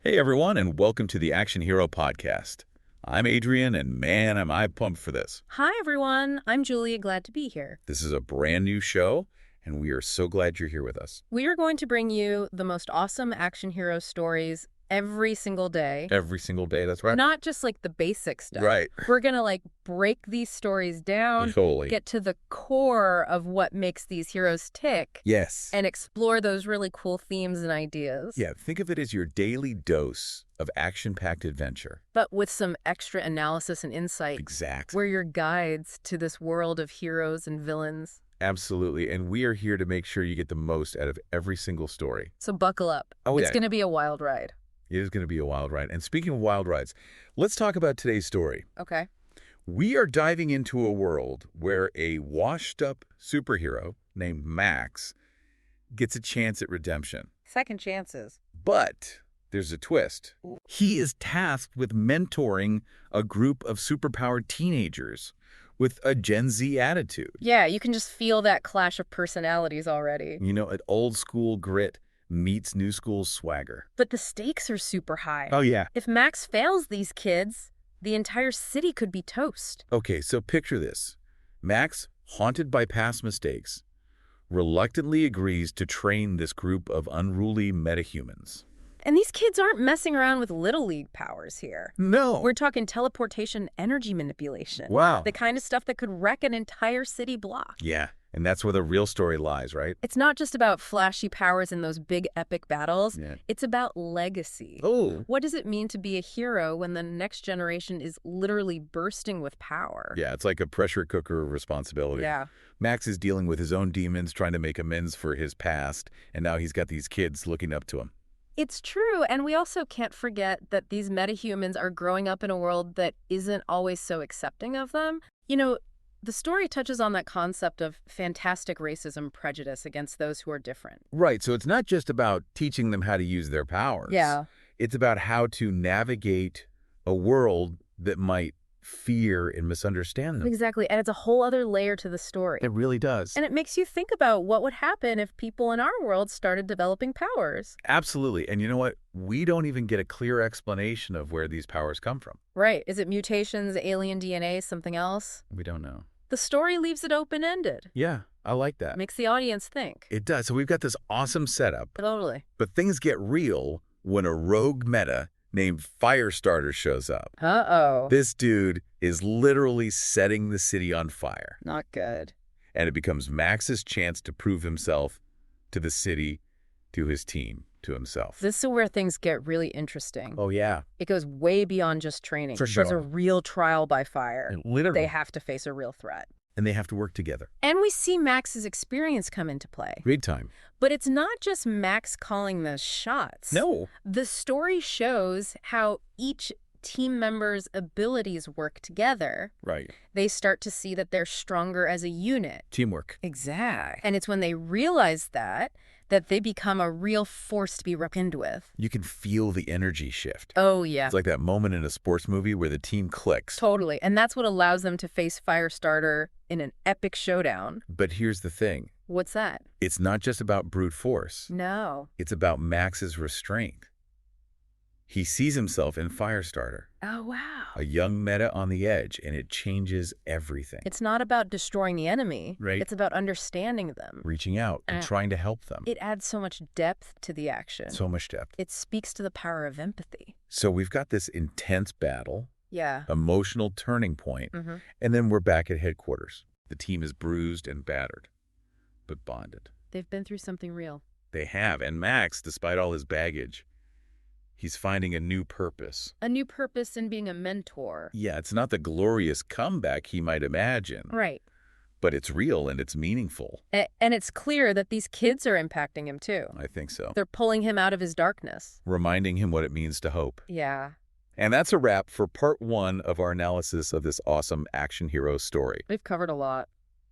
Hey everyone, and welcome to the Action Hero Podcast. I'm Adrian, and man, am I pumped for this. Hi, everyone. I'm Julia. Glad to be here. This is a brand new show, and we are so glad you're here with us. We are going to bring you the most awesome action hero stories every single day. Every single day, that's right. Not just like the basic stuff. Right. We're going to break these stories down, Totally. get to the core of what makes these heroes tick, Yes. and explore those really cool themes and ideas. Yeah, think of it as your daily dose of action-packed adventure. But with some extra analysis and insight. Exactly. We're your guides to this world of heroes and villains. Absolutely, and we are here to make sure you get the most out of every single story. So buckle up. Oh, It's yeah. going to be a wild ride. It is going to be a wild ride. And speaking of wild rides, let's talk about today's story. Okay. We are diving into a world where a washed-up superhero named Max gets a chance at redemption. Second chances. But there's a twist. He is tasked with mentoring a group of superpowered teenagers with a Gen Z attitude. Yeah, you can just feel that clash of personalities already. You know, an old school grit meets new school swagger. But the stakes are super high. Oh, yeah. If Max fails these kids, the entire city could be toast. Okay, so picture this. Max, haunted by past mistakes, reluctantly agrees to train this group of unruly metahumans. And these kids aren't messing around with Little League powers here. No. We're talking teleportation energy manipulation. Wow. The kind of stuff that could wreck an entire city block. Yeah, and that's where the real story lies, right? It's not just about flashy powers and those big epic battles. Yeah. It's about legacy. Oh. What does it mean to be a hero when the next generation is literally bursting with power? Yeah, it's like a pressure cooker of responsibility. Yeah. Max is dealing with his own demons, trying to make amends for his past, and now he's got these kids looking up to him. It's true, and we also can't forget that these metahumans are growing up in a world that isn't always so accepting of them. You know, the story touches on that concept of fantastic racism prejudice against those who are different. Right, so it's not just about teaching them how to use their powers. Yeah. It's about how to navigate a world that might fear and misunderstand them. Exactly, and it's a whole other layer to the story. It really does. And it makes you think about what would happen if people in our world started developing powers. Absolutely, and you know what? We don't even get a clear explanation of where these powers come from. Right. Is it mutations, alien DNA, something else? We don't know. The story leaves it open-ended. Yeah, I like that. Makes the audience think. It does. So we've got this awesome setup, Totally. but things get real when a rogue meta named Firestarter shows up. Uh-oh. This dude is literally setting the city on fire, Not good. and it becomes Max's chance to prove himself to the city, to his team, to himself. This is where things get really interesting. Oh, yeah. It goes way beyond just training. For There's a sure. real trial by fire. Literally. They have to face a real threat. And they have to work together. And we see Max's experience come into play. Big time. But it's not just Max calling the shots. No. The story shows how each team member's abilities work together. Right. They start to see that they're stronger as a unit. Teamwork. Exact. And it's when they realize that they become a real force to be reckoned with. You can feel the energy shift. Oh, yeah. It's like that moment in a sports movie where the team clicks. Totally. And that's what allows them to face Firestarter in an epic showdown. But here's the thing. What's that? It's not just about brute force. No. It's about Max's restraint. He sees himself in Firestarter, Oh, wow. a young meta on the edge, and it changes everything. It's not about destroying the enemy. Right. It's about understanding them. Reaching out and trying to help them. It adds so much depth to the action. So much depth. It speaks to the power of empathy. So we've got this intense battle, Yeah. emotional turning point, and then we're back at headquarters. The team is bruised and battered, but bonded. They've been through something real. They have, and Max, despite all his baggage, he's finding a new purpose. A new purpose in being a mentor. Yeah, it's not the glorious comeback he might imagine, Right. but it's real and it's meaningful. And it's clear that these kids are impacting him too. I think so. They're pulling him out of his darkness. Reminding him what it means to hope. Yeah. And that's a wrap for part 1 of our analysis of this awesome action hero story. We've covered a lot.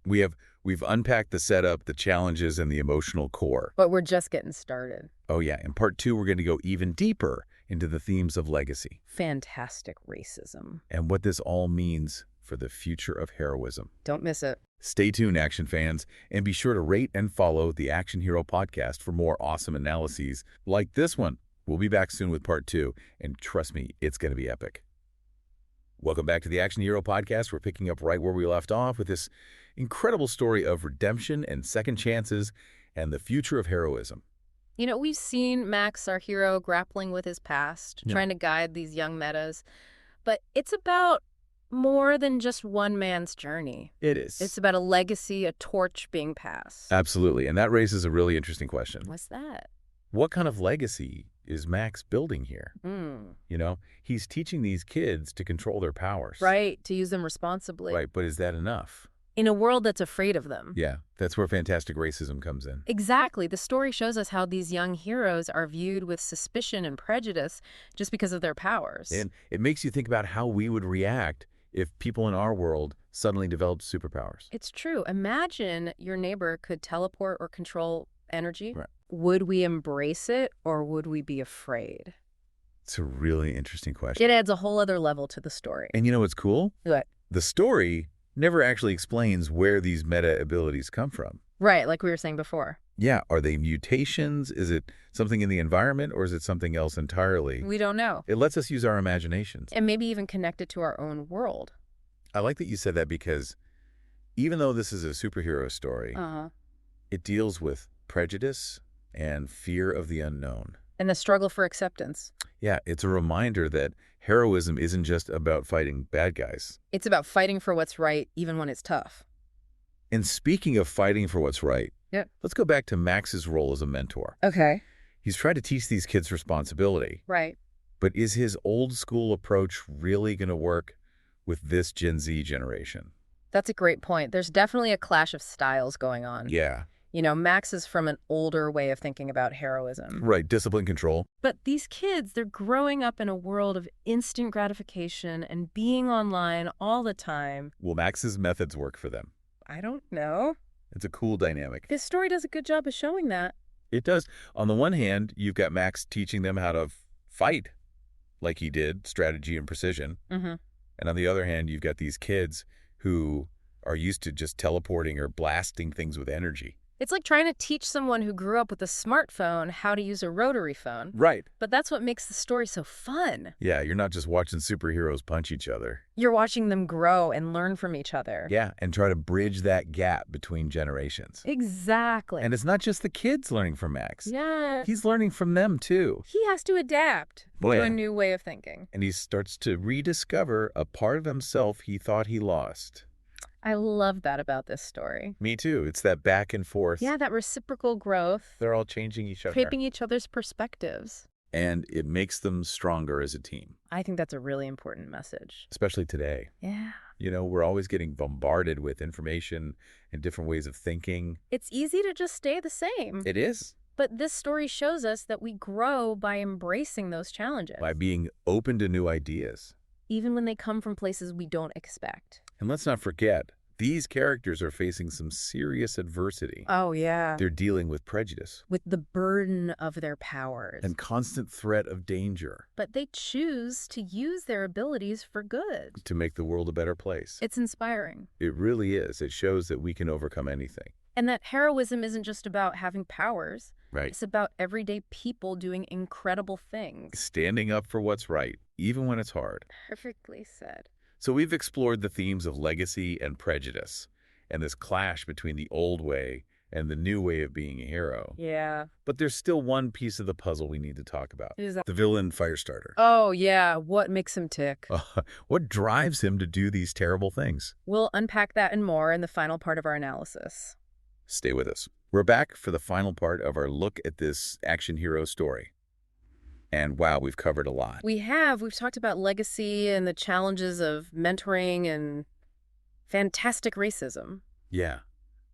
We've unpacked the setup, the challenges, and the emotional core. But we're just getting started. Oh yeah, in part 2, we're going to go even deeper into the themes of legacy Fantastic racism. and what this all means for the future of heroism. Don't miss it. Stay tuned, action fans, and be sure to rate and follow the Action Hero podcast for more awesome analyses like this one. We'll be back soon with part 2, and trust me, it's going to be epic. Welcome back to the Action Hero Podcast. We're picking up right where we left off with this incredible story of redemption and second chances and the future of heroism. You know, we've seen Max, our hero, grappling with his past, trying to guide these young metas. But it's about more than just one man's journey. It is. It's about a legacy, a torch being passed. Absolutely. And that raises a really interesting question. What's that? What kind of legacy is Max building here? You know, he's teaching these kids to control their powers. Right, to use them responsibly. Right, but is that enough? In a world that's afraid of them. Yeah, that's where fantastic racism comes in. Exactly. The story shows us how these young heroes are viewed with suspicion and prejudice just because of their powers. And it makes you think about how we would react if people in our world suddenly developed superpowers. It's true. Imagine your neighbor could teleport or control energy. Right. Would we embrace it or would we be afraid? It's a really interesting question. It adds a whole other level to the story. And you know what's cool? What? The story never actually explains where these meta abilities come from. Right, like we were saying before. Yeah, are they mutations? Is it something in the environment, or is it something else entirely? We don't know. It lets us use our imaginations. And maybe even connect it to our own world. I like that you said that because even though this is a superhero story, it deals with prejudice and fear of the unknown. And the struggle for acceptance. Yeah, it's a reminder that heroism isn't just about fighting bad guys. It's about fighting for what's right, even when it's tough. And speaking of fighting for what's right, let's go back to Max's role as a mentor. Okay. He's trying to teach these kids responsibility. Right. But is his old school approach really going to work with this Gen Z generation? That's a great point. There's definitely a clash of styles going on. Yeah. You know, Max is from an older way of thinking about heroism. Right, discipline, control. But these kids, they're growing up in a world of instant gratification and being online all the time. Will Max's methods work for them? I don't know. It's a cool dynamic. This story does a good job of showing that. It does. On the one hand, you've got Max teaching them how to fight, like he did, strategy and precision. And on the other hand, you've got these kids who are used to just teleporting or blasting things with energy. It's like trying to teach someone who grew up with a smartphone how to use a rotary phone. Right. But that's what makes the story so fun. Yeah, you're not just watching superheroes punch each other. You're watching them grow and learn from each other. Yeah, and try to bridge that gap between generations. Exactly. And it's not just the kids learning from Max. Yeah. He's learning from them, too. He has to adapt to a new way of thinking. And he starts to rediscover a part of himself he thought he lost. I love that about this story. Me too. It's that back and forth. Yeah, that reciprocal growth. They're all changing each other. Shaping each other's perspectives. And it makes them stronger as a team. I think that's a really important message. Especially today. Yeah. You know, we're always getting bombarded with information and different ways of thinking. It's easy to just stay the same. It is. But this story shows us that we grow by embracing those challenges. By being open to new ideas. Even when they come from places we don't expect. And let's not forget, these characters are facing some serious adversity. Oh, yeah. They're dealing with prejudice. With the burden of their powers. And constant threat of danger. But they choose to use their abilities for good. To make the world a better place. It's inspiring. It really is. It shows that we can overcome anything. And that heroism isn't just about having powers. Right. It's about everyday people doing incredible things. Standing up for what's right, even when it's hard. Perfectly said. So we've explored the themes of legacy and prejudice, and this clash between the old way and the new way of being a hero. Yeah. But there's still one piece of the puzzle we need to talk about. Who's that? The villain Firestarter. Oh, yeah. What makes him tick? What drives him to do these terrible things? We'll unpack that and more in the final part of our analysis. Stay with us. We're back for the final part of our look at this action hero story. And wow, we've covered a lot. We have. We've talked about legacy and the challenges of mentoring and fantastic racism. Yeah.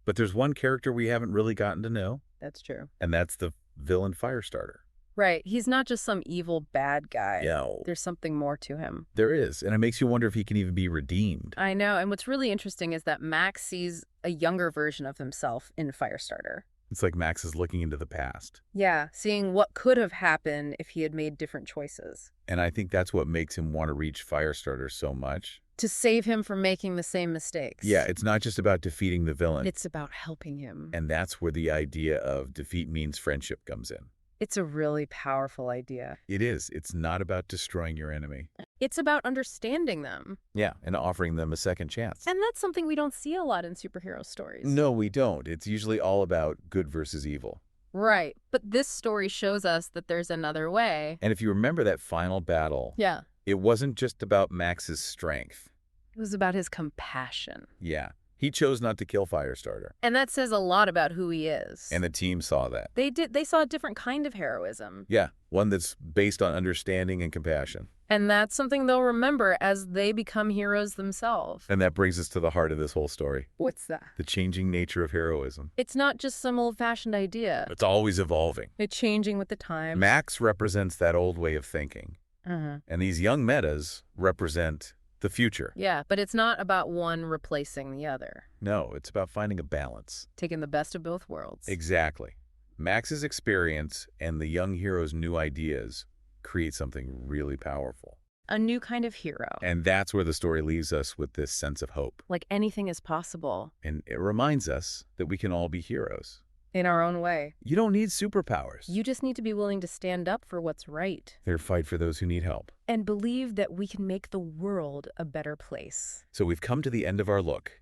But there's one character we haven't really gotten to know. That's true. And that's the villain Firestarter. Right. He's not just some evil bad guy. Yeah. There's something more to him. There is. And it makes you wonder if he can even be redeemed. I know. And what's really interesting is that Max sees a younger version of himself in Firestarter. It's like Max is looking into the past. Yeah, seeing what could have happened if he had made different choices. And I think that's what makes him want to reach Firestarter so much. To save him from making the same mistakes. Yeah, it's not just about defeating the villain. It's about helping him. And that's where the idea of defeat means friendship comes in. It's a really powerful idea. It is. It's not about destroying your enemy. It's about understanding them. Yeah, and offering them a second chance. And that's something we don't see a lot in superhero stories. No, we don't. It's usually all about good versus evil. Right. But this story shows us that there's another way. And if you remember that final battle, Yeah. it wasn't just about Max's strength. It was about his compassion. Yeah, he chose not to kill Firestarter. And that says a lot about who he is. And the team saw that. They saw a different kind of heroism. Yeah, one that's based on understanding and compassion. And that's something they'll remember as they become heroes themselves. And that brings us to the heart of this whole story. What's that? The changing nature of heroism. It's not just some old-fashioned idea. It's always evolving. It's changing with the times. Max represents that old way of thinking. Uh-huh. And these young metas represent the future. Yeah, but it's not about one replacing the other. No, it's about finding a balance. Taking the best of both worlds. Exactly. Max's experience and the young hero's new ideas create something really powerful. A new kind of hero. And that's where the story leaves us with this sense of hope. Like anything is possible. And it reminds us that we can all be heroes. In our own way. You don't need superpowers. You just need to be willing to stand up for what's right. They're fight for those who need help. And believe that we can make the world a better place. So we've come to the end of our look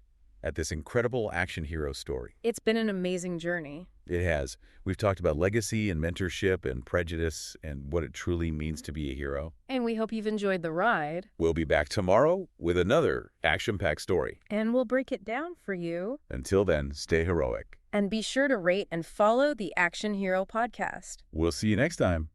at this incredible action hero story. It's been an amazing journey. It has. We've talked about legacy and mentorship and prejudice and what it truly means to be a hero. And we hope you've enjoyed the ride. We'll be back tomorrow with another action-packed story. And we'll break it down for you. Until then, stay heroic. And be sure to rate and follow the Action Hero podcast. We'll see you next time.